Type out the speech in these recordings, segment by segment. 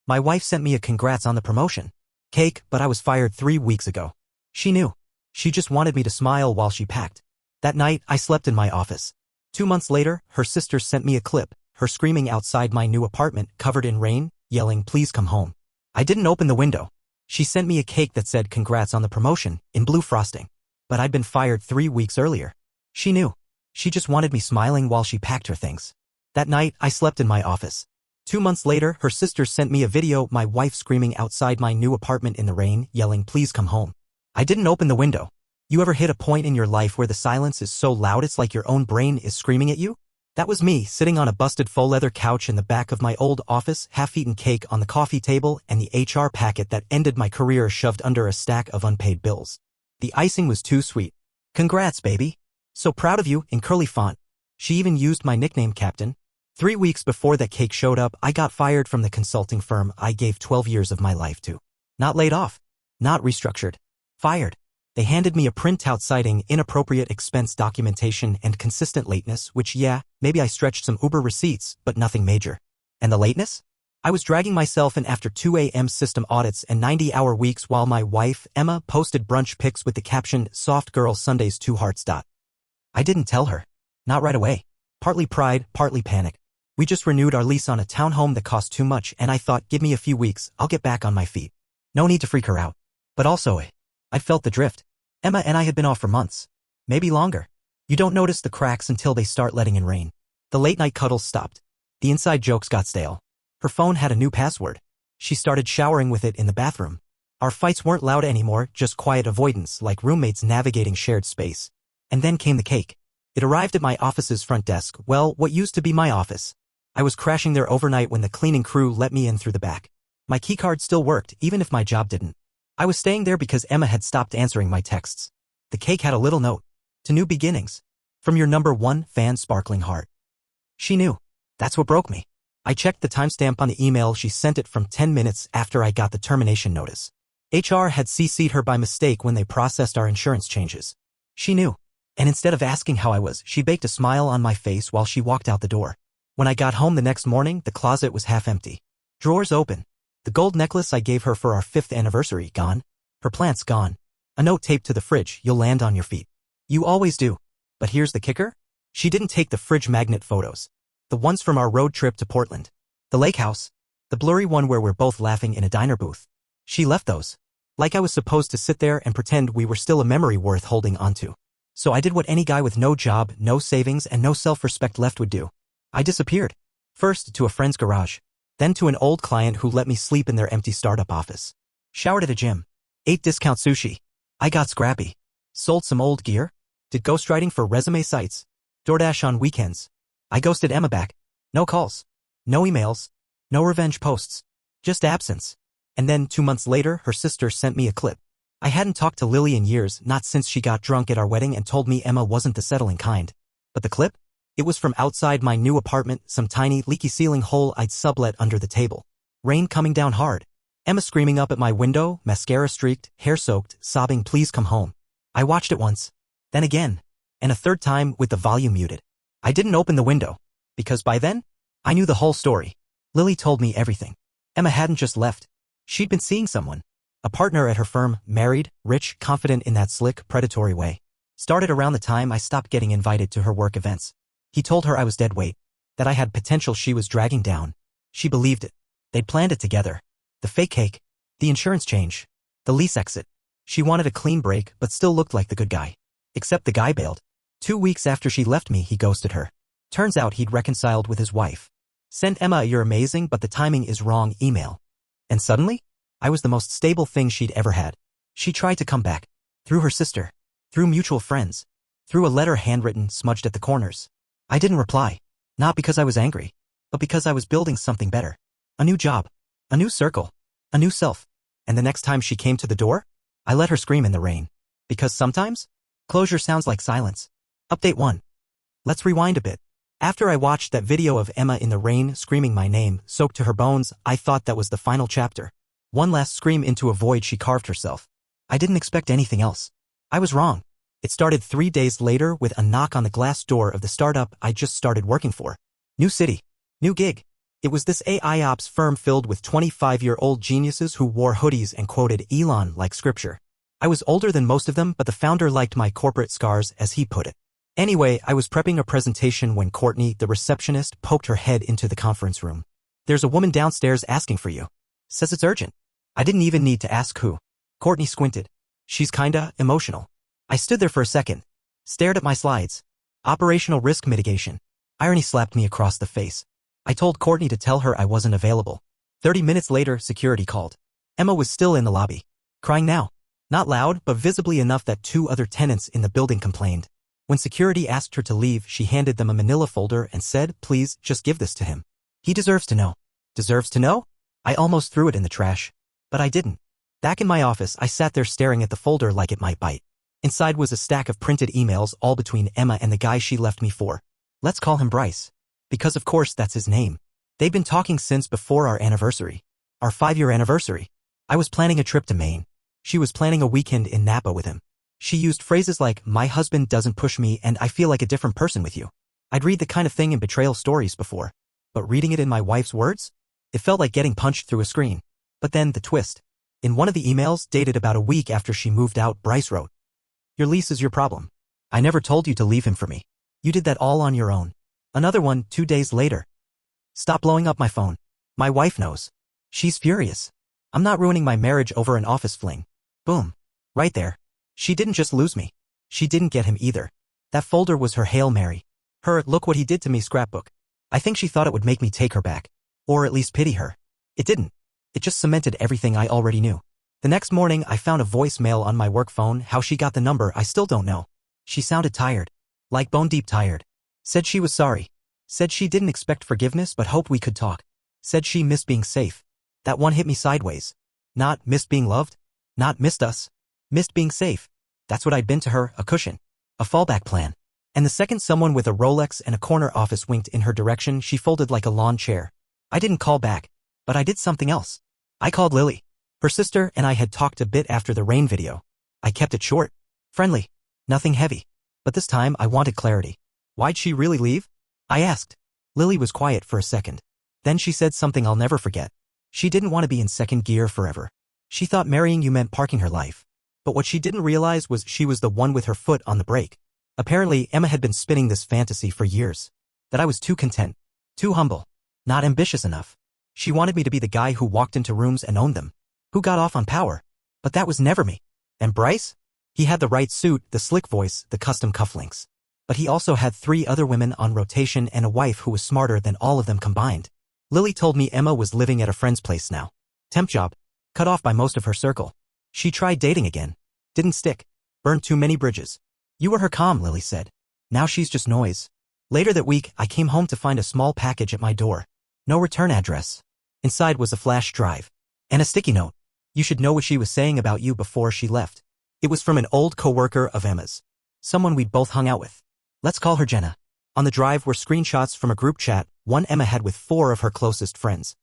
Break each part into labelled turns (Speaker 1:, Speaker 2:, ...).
Speaker 1: My wife sent me a congrats on the promotion cake, but I was fired 3 weeks ago. She knew. She just wanted me to smile while she packed. That night, I slept in my office. 2 months later, her sister sent me a clip, her screaming outside my new apartment, covered in rain, yelling, "Please come home." I didn't open the window. She sent me a cake that said congrats on the promotion, in blue frosting. But I'd been fired 3 weeks earlier. She knew. She just wanted me smiling while she packed her things. That night, I slept in my office. 2 months later, her sister sent me a video, my wife screaming outside my new apartment in the rain, yelling, "Please come home." I didn't open the window. You ever hit a point in your life where the silence is so loud it's like your own brain is screaming at you? That was me, sitting on a busted faux leather couch in the back of my old office, half-eaten cake on the coffee table, and the HR packet that ended my career shoved under a stack of unpaid bills. The icing was too sweet. "Congrats, baby. So proud of you," in curly font. She even used my nickname, Captain. 3 weeks before that cake showed up, I got fired from the consulting firm I gave 12 years of my life to. Not laid off. Not restructured. Fired. They handed me a printout citing inappropriate expense documentation and consistent lateness, which, yeah, maybe I stretched some Uber receipts, but nothing major. And the lateness? I was dragging myself in after 2 a.m. system audits and 90-hour weeks while my wife, Emma, posted brunch pics with the caption, "Soft Girl Sundays 2 hearts." I didn't tell her. Not right away. Partly pride, partly panic. We just renewed our lease on a townhome that cost too much, and I thought, give me a few weeks, I'll get back on my feet. No need to freak her out. But also, I felt the drift. Emma and I had been off for months. Maybe longer. You don't notice the cracks until they start letting in rain. The late-night cuddles stopped. The inside jokes got stale. Her phone had a new password. She started showering with it in the bathroom. Our fights weren't loud anymore, just quiet avoidance, like roommates navigating shared space. And then came the cake. It arrived at my office's front desk, well, what used to be my office. I was crashing there overnight when the cleaning crew let me in through the back. My keycard still worked, even if my job didn't. I was staying there because Emma had stopped answering my texts. The cake had a little note. "To new beginnings. From your #1 fan, sparkling heart." She knew. That's what broke me. I checked the timestamp on the email. She sent it from 10 minutes after I got the termination notice. HR had CC'd her by mistake when they processed our insurance changes. She knew. And instead of asking how I was, she baked a smile on my face while she walked out the door. When I got home the next morning, the closet was half empty. Drawers open. The gold necklace I gave her for our 5th anniversary, gone. Her plants gone. A note taped to the fridge, "You'll land on your feet. You always do." But here's the kicker. She didn't take the fridge magnet photos. The ones from our road trip to Portland. The lake house. The blurry one where we're both laughing in a diner booth. She left those. Like I was supposed to sit there and pretend we were still a memory worth holding onto. So I did what any guy with no job, no savings, and no self-respect left would do. I disappeared. First to a friend's garage. Then to an old client who let me sleep in their empty startup office. Showered at a gym. Ate discount sushi. I got scrappy. Sold some old gear. Did ghostwriting for resume sites. DoorDash on weekends. I ghosted Emma back. No calls. No emails. No revenge posts. Just absence. And then 2 months later, her sister sent me a clip. I hadn't talked to Lily in years, not since she got drunk at our wedding and told me Emma wasn't the settling kind. But the clip? It was from outside my new apartment, some tiny, leaky ceiling hole I'd sublet under the table. Rain coming down hard. Emma screaming up at my window, mascara streaked, hair soaked, sobbing, "Please come home." I watched it once. Then again. And a third time with the volume muted. I didn't open the window. Because by then, I knew the whole story. Lily told me everything. Emma hadn't just left. She'd been seeing someone. A partner at her firm, married, rich, confident in that slick, predatory way. Started around the time I stopped getting invited to her work events. He told her I was dead weight. That I had potential she was dragging down. She believed it. They'd planned it together. The fake cake. The insurance change. The lease exit. She wanted a clean break but still looked like the good guy. Except the guy bailed. 2 weeks after she left me, he ghosted her. Turns out he'd reconciled with his wife. Sent Emma a "You're amazing but the timing is wrong" email. And suddenly, I was the most stable thing she'd ever had. She tried to come back. Through her sister. Through mutual friends. Through a letter handwritten, smudged at the corners. I didn't reply. Not because I was angry. But because I was building something better. A new job. A new circle. A new self. And the next time she came to the door, I let her scream in the rain. Because sometimes, closure sounds like silence. Update 1. Let's rewind a bit. After I watched that video of Emma in the rain screaming my name, soaked to her bones, I thought that was the final chapter. One last scream into a void she carved herself. I didn't expect anything else. I was wrong. It started 3 days later with a knock on the glass door of the startup I just started working for. New city. New gig. It was this AI ops firm filled with 25-year-old geniuses who wore hoodies and quoted Elon like scripture. I was older than most of them, but the founder liked my corporate scars, as he put it. Anyway, I was prepping a presentation when Courtney, the receptionist, poked her head into the conference room. "There's a woman downstairs asking for you. Says it's urgent." I didn't even need to ask who. Courtney squinted. "She's kinda emotional." I stood there for a second, stared at my slides. Operational risk mitigation. Irony slapped me across the face. I told Courtney to tell her I wasn't available. 30 minutes later, security called. Emma was still in the lobby. Crying now. Not loud, but visibly enough that 2 other tenants in the building complained. When security asked her to leave, she handed them a manila folder and said, "Please, just give this to him. He deserves to know." Deserves to know? I almost threw it in the trash. But I didn't. Back in my office, I sat there staring at the folder like it might bite. Inside was a stack of printed emails, all between Emma and the guy she left me for. Let's call him Bryce. Because of course that's his name. They've been talking since before our anniversary. Our 5-year anniversary. I was planning a trip to Maine. She was planning a weekend in Napa with him. She used phrases like, "My husband doesn't push me and I feel like a different person with you." I'd read the kind of thing in betrayal stories before. But reading it in my wife's words? It felt like getting punched through a screen. But then, the twist. In one of the emails, dated about a week after she moved out, Bryce wrote, "Your lease is your problem. I never told you to leave him for me. You did that all on your own." Another one, 2 days later. "Stop blowing up my phone. My wife knows. She's furious. I'm not ruining my marriage over an office fling." Boom. Right there. She didn't just lose me. She didn't get him either. That folder was her Hail Mary. Her "look what he did to me" scrapbook. I think she thought it would make me take her back. Or at least pity her. It didn't. It just cemented everything I already knew. The next morning, I found a voicemail on my work phone. How she got the number, I still don't know. She sounded tired. Like bone deep tired. Said she was sorry. Said she didn't expect forgiveness but hoped we could talk. Said she missed being safe. That one hit me sideways. Not missed being loved. Not missed us. Missed being safe. That's what I'd been to her, a cushion. A fallback plan. And the second someone with a Rolex and a corner office winked in her direction, she folded like a lawn chair. I didn't call back. But I did something else. I called Lily. Her sister and I had talked a bit after the rain video. I kept it short. Friendly. Nothing heavy. But this time I wanted clarity. "Why'd she really leave?" I asked. Lily was quiet for a second. Then she said something I'll never forget. She didn't want to be in second gear forever. She thought marrying you meant parking her life. But what she didn't realize was she was the one with her foot on the brake. Apparently, Emma had been spinning this fantasy for years. That I was too content. Too humble. Not ambitious enough. She wanted me to be the guy who walked into rooms and owned them. Who got off on power. But that was never me. And Bryce? He had the right suit, the slick voice, the custom cufflinks. But he also had 3 other women on rotation and a wife who was smarter than all of them combined. Lily told me Emma was living at a friend's place now. Temp job. Cut off by most of her circle. She tried dating again. Didn't stick. Burned too many bridges. "You were her calm," Lily said. "Now she's just noise." Later that week, I came home to find a small package at my door. No return address. Inside was a flash drive. And a sticky note. "You should know what she was saying about you before she left." It was from an old coworker of Emma's. Someone we'd both hung out with. Let's call her Jenna. On the drive were screenshots from a group chat, one Emma had with 4 of her closest friends.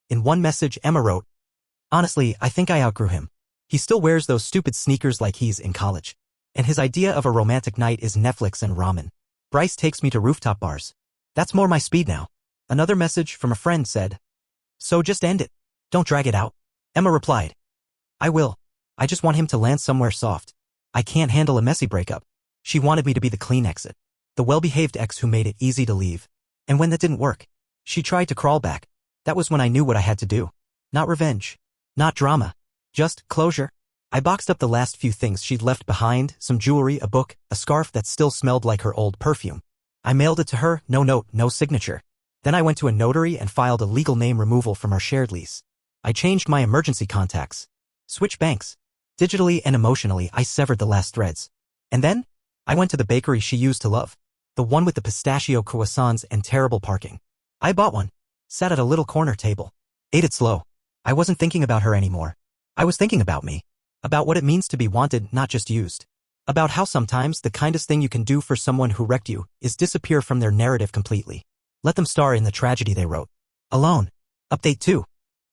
Speaker 1: In one message, Emma wrote, "Honestly, I think I outgrew him. He still wears those stupid sneakers like he's in college. And his idea of a romantic night is Netflix and ramen. Bryce takes me to rooftop bars. That's more my speed now." Another message from a friend said, "So just end it. Don't drag it out." Emma replied, "I will. I just want him to land somewhere soft. I can't handle a messy breakup." She wanted me to be the clean exit. The well-behaved ex who made it easy to leave. And when that didn't work, she tried to crawl back. That was when I knew what I had to do. Not revenge. Not drama. Just closure. I boxed up the last few things she'd left behind, some jewelry, a book, a scarf that still smelled like her old perfume. I mailed it to her, no note, no signature. Then I went to a notary and filed a legal name removal from our shared lease. I changed my emergency contacts. Switched banks. Digitally and emotionally, I severed the last threads. And then, I went to the bakery she used to love. The one with the pistachio croissants and terrible parking. I bought one. Sat at a little corner table. Ate it slow. I wasn't thinking about her anymore. I was thinking about me. About what it means to be wanted, not just used. About how sometimes the kindest thing you can do for someone who wrecked you is disappear from their narrative completely. Let them star in the tragedy they wrote. Alone. Update 2.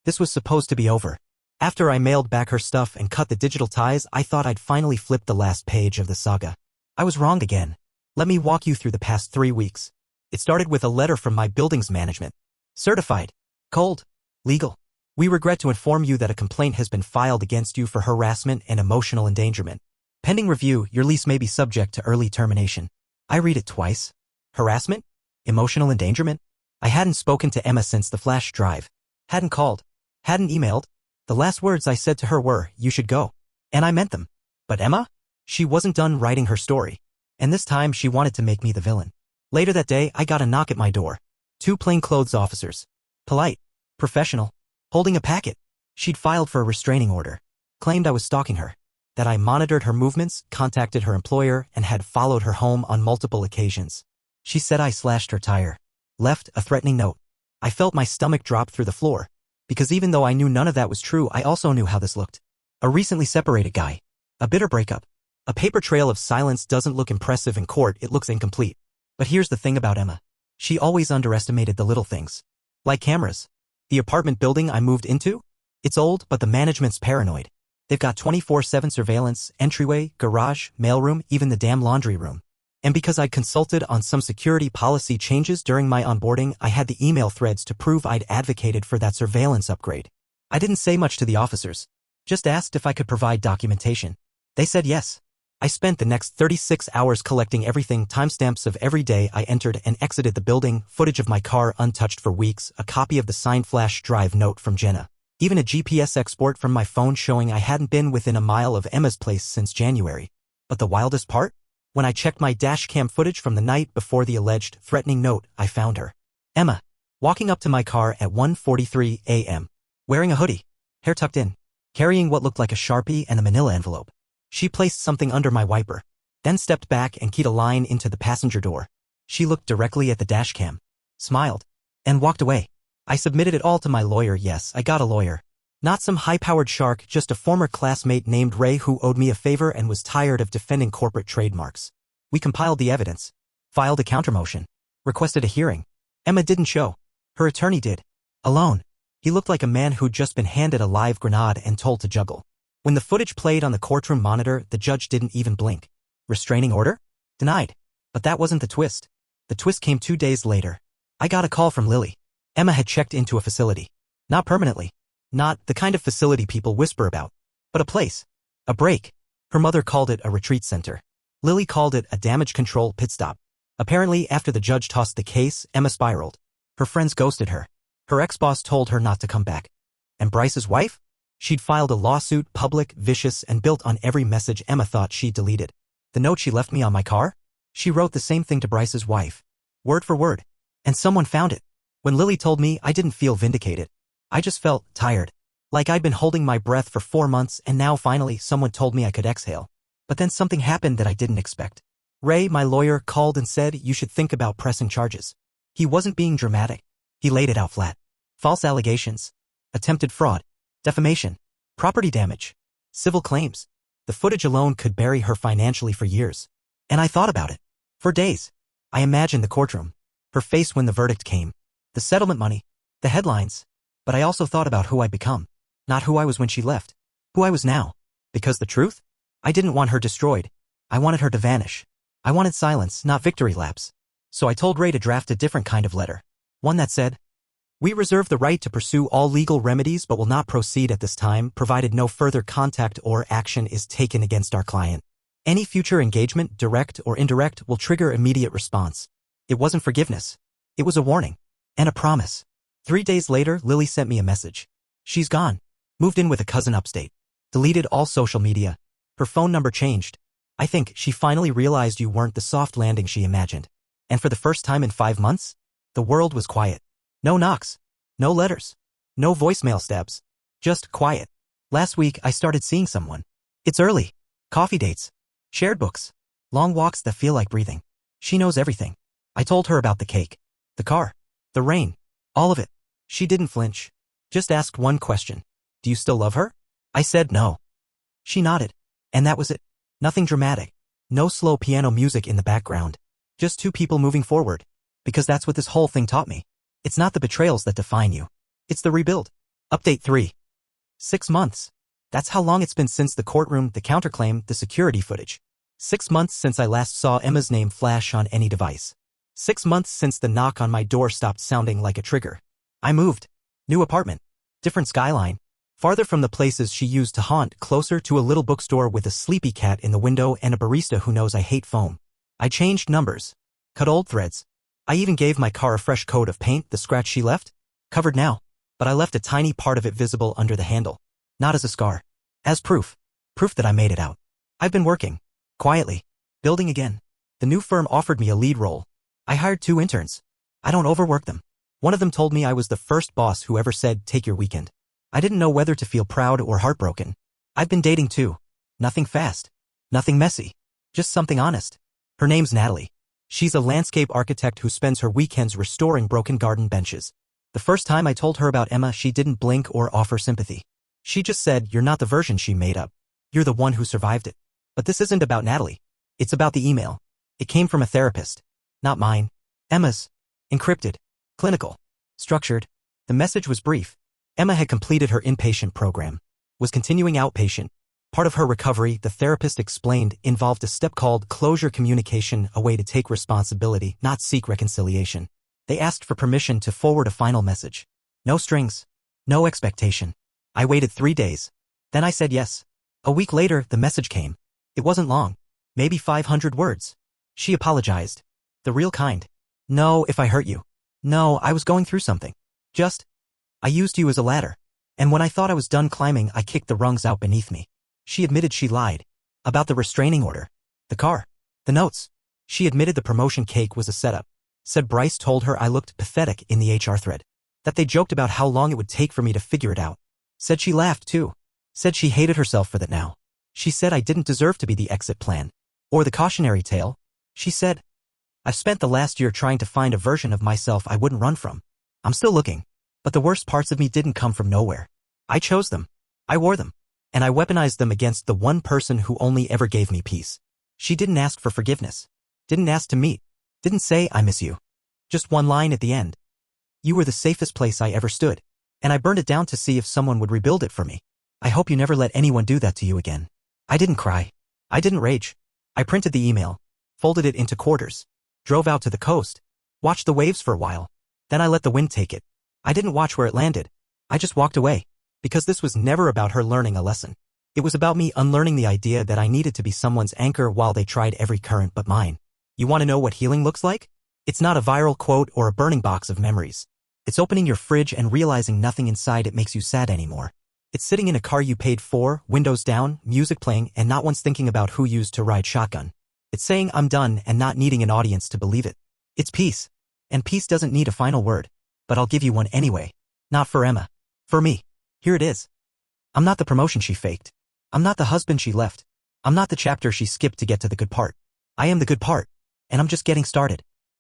Speaker 1: This was supposed to be over. After I mailed back her stuff and cut the digital ties, I thought I'd finally flipped the last page of the saga. I was wrong again. Let me walk you through the past 3 weeks. It started with a letter from my building's management. Certified. Cold. Legal. We regret to inform you that a complaint has been filed against you for harassment and emotional endangerment. Pending review, your lease may be subject to early termination. I read it twice. Harassment? Emotional endangerment? I hadn't spoken to Emma since the flash drive. Hadn't called. Hadn't emailed. The last words I said to her were, "You should go." And I meant them. But Emma? She wasn't done writing her story. And this time she wanted to make me the villain. Later that day, I got a knock at my door. 2 plainclothes officers. Polite. Professional. Holding a packet. She'd filed for a restraining order. Claimed I was stalking her. That I monitored her movements, contacted her employer, and had followed her home on multiple occasions. She said I slashed her tire. Left a threatening note. I felt my stomach drop through the floor. Because even though I knew none of that was true, I also knew how this looked. A recently separated guy. A bitter breakup. A paper trail of silence doesn't look impressive in court, it looks incomplete. But here's the thing about Emma. She always underestimated the little things. Like cameras. The apartment building I moved into? It's old, but the management's paranoid. They've got 24/7 surveillance, entryway, garage, mailroom, even the damn laundry room. And because I'd consulted on some security policy changes during my onboarding, I had the email threads to prove I'd advocated for that surveillance upgrade. I didn't say much to the officers. Just asked if I could provide documentation. They said yes. I spent the next 36 hours collecting everything, timestamps of every day I entered and exited the building, footage of my car untouched for weeks, a copy of the signed flash drive note from Jenna. Even a GPS export from my phone showing I hadn't been within a mile of Emma's place since January. But the wildest part? When I checked my dashcam footage from the night before the alleged threatening note, I found her. Emma. Walking up to my car at 1:43 a.m. Wearing a hoodie. Hair tucked in. Carrying what looked like a Sharpie and a manila envelope. She placed something under my wiper. Then stepped back and keyed a line into the passenger door. She looked directly at the dashcam. Smiled. And walked away. I submitted it all to my lawyer. Yes, I got a lawyer. Not some high-powered shark, just a former classmate named Ray who owed me a favor and was tired of defending corporate trademarks. We compiled the evidence. Filed a countermotion. Requested a hearing. Emma didn't show. Her attorney did. Alone. He looked like a man who'd just been handed a live grenade and told to juggle. When the footage played on the courtroom monitor, the judge didn't even blink. Restraining order? Denied. But that wasn't the twist. The twist came 2 days later. I got a call from Lily. Emma had checked into a facility. Not permanently. Not the kind of facility people whisper about. But a place. A break. Her mother called it a retreat center. Lily called it a damage control pit stop. Apparently, after the judge tossed the case, Emma spiraled. Her friends ghosted her. Her ex-boss told her not to come back. And Bryce's wife? She'd filed a lawsuit, public, vicious, and built on every message Emma thought she'd deleted. The note she left me on my car? She wrote the same thing to Bryce's wife. Word for word. And someone found it. When Lily told me, I didn't feel vindicated. I just felt tired. Like I'd been holding my breath for 4 months and now finally someone told me I could exhale. But then something happened that I didn't expect. Ray, my lawyer, called and said you should think about pressing charges. He wasn't being dramatic. He laid it out flat. False allegations. Attempted fraud. Defamation. Property damage. Civil claims. The footage alone could bury her financially for years. And I thought about it. For days. I imagined the courtroom. Her face when the verdict came. The settlement money. The headlines. But I also thought about who I'd become. Not who I was when she left. Who I was now. Because the truth? I didn't want her destroyed. I wanted her to vanish. I wanted silence, not victory laps. So I told Ray to draft a different kind of letter. One that said, "We reserve the right to pursue all legal remedies but will not proceed at this time, provided no further contact or action is taken against our client. Any future engagement, direct or indirect, will trigger immediate response." It wasn't forgiveness. It was a warning. And a promise. 3 days later, Lily sent me a message. She's gone. Moved in with a cousin upstate. Deleted all social media. Her phone number changed. I think she finally realized you weren't the soft landing she imagined. And for the first time in 5 months, the world was quiet. No knocks. No letters. No voicemail stabs. Just quiet. Last week, I started seeing someone. It's early. Coffee dates. Shared books. Long walks that feel like breathing. She knows everything. I told her about the cake. The car. The rain. All of it. She didn't flinch. Just asked one question. Do you still love her? I said no. She nodded. And that was it. Nothing dramatic. No slow piano music in the background. Just 2 people moving forward. Because that's what this whole thing taught me. It's not the betrayals that define you. It's the rebuild. Update 3. 6 months. That's how long it's been since the courtroom, the counterclaim, the security footage. 6 months since I last saw Emma's name flash on any device. 6 months since the knock on my door stopped sounding like a trigger. I moved. New apartment. Different skyline. Farther from the places she used to haunt, closer to a little bookstore with a sleepy cat in the window and a barista who knows I hate foam. I changed numbers. Cut old threads. I even gave my car a fresh coat of paint, the scratch she left. Covered now. But I left a tiny part of it visible under the handle. Not as a scar. As proof. Proof that I made it out. I've been working. Quietly. Building again. The new firm offered me a lead role. I hired 2 interns. I don't overwork them. One of them told me I was the first boss who ever said, take your weekend. I didn't know whether to feel proud or heartbroken. I've been dating too. Nothing fast. Nothing messy. Just something honest. Her name's Natalie. She's a landscape architect who spends her weekends restoring broken garden benches. The first time I told her about Emma, she didn't blink or offer sympathy. She just said, you're not the version she made up. You're the one who survived it. But this isn't about Natalie. It's about the email. It came from a therapist. Not mine. Emma's. Encrypted. Clinical. Structured. The message was brief. Emma had completed her inpatient program. Was continuing outpatient. Part of her recovery, the therapist explained, involved a step called closure communication, a way to take responsibility, not seek reconciliation. They asked for permission to forward a final message. No strings. No expectation. I waited 3 days. Then I said yes. A week later, the message came. It wasn't long. Maybe 500 words. She apologized. The real kind. No, if I hurt you. No, I was going through something. I used you as a ladder. And when I thought I was done climbing, I kicked the rungs out beneath me. She admitted she lied. About the restraining order. The car. The notes. She admitted the promotion cake was a setup. Said Bryce told her I looked pathetic in the HR thread. That they joked about how long it would take for me to figure it out. Said she laughed too. Said she hated herself for that now. She said I didn't deserve to be the exit plan. Or the cautionary tale. She said, I've spent the last year trying to find a version of myself I wouldn't run from. I'm still looking. But the worst parts of me didn't come from nowhere. I chose them. I wore them. And I weaponized them against the one person who only ever gave me peace. She didn't ask for forgiveness. Didn't ask to meet. Didn't say I miss you. Just one line at the end. You were the safest place I ever stood. And I burned it down to see if someone would rebuild it for me. I hope you never let anyone do that to you again. I didn't cry. I didn't rage. I printed the email. Folded it into quarters. Drove out to the coast. Watched the waves for a while. Then I let the wind take it. I didn't watch where it landed. I just walked away. Because this was never about her learning a lesson. It was about me unlearning the idea that I needed to be someone's anchor while they tried every current but mine. You want to know what healing looks like? It's not a viral quote or a burning box of memories. It's opening your fridge and realizing nothing inside it makes you sad anymore. It's sitting in a car you paid for, windows down, music playing, and not once thinking about who used to ride shotgun. It's saying I'm done and not needing an audience to believe it. It's peace. And peace doesn't need a final word. But I'll give you one anyway. Not for Emma. For me. Here it is. I'm not the promotion she faked. I'm not the husband she left. I'm not the chapter she skipped to get to the good part. I am the good part. And I'm just getting started.